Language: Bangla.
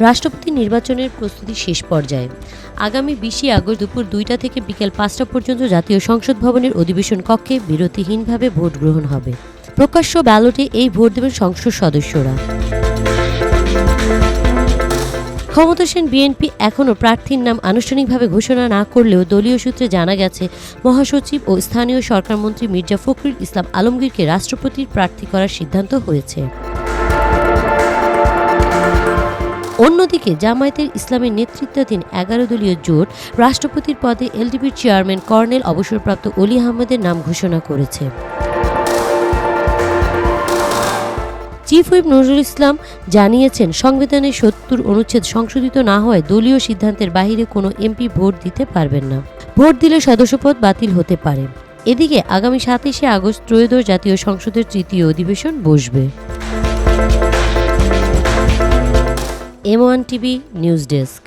রাষ্ট্রপতি নির্বাচনের প্রস্তুতি শেষ পর্যায়ে। আগামী 20 আগস্ট দুপুর 2টা থেকে বিকেল 5টা পর্যন্ত জাতীয় সংসদ ভবনের অধিবেশন কক্ষে বিরতিহীনভাবে ভোট গ্রহণ হবে। প্রকাশ্য ব্যালটে এই ভোট দেবেন সংসদ সদস্যরা। ক্ষমতাসীন বিএনপি এখনও প্রার্থীর নাম আনুষ্ঠানিকভাবে ঘোষণা না করলেও দলীয় সূত্রে জানা গেছে, মহাসচিব ও স্থানীয় সরকারমন্ত্রী মির্জা ফখরুল ইসলাম আলমগীরকে রাষ্ট্রপতির প্রার্থী করার সিদ্ধান্ত হয়েছে। অন্যদিকে জামায়াতে ইসলামের নেতৃত্বাধীন 11 দলীয় জোট রাষ্ট্রপতির পদে এলডিপির চেয়ারম্যান কর্নেল অবসরপ্রাপ্ত অলি আহমেদের নাম ঘোষণা করেছে। চিফ হুইপ নজরুল ইসলাম জানিয়েছেন, সংবিধানের 70 অনুচ্ছেদ সংশোধিত না হওয়ায় দলীয় সিদ্ধান্তের বাইরে কোনো এমপি ভোট দিতে পারবেন না। ভোট দিলে সদস্যপদ বাতিল হতে পারে। এদিকে আগামী 27 আগস্ট ত্রয়োদশ জাতীয় সংসদের তৃতীয় অধিবেশন বসবে। M1 TV news desk.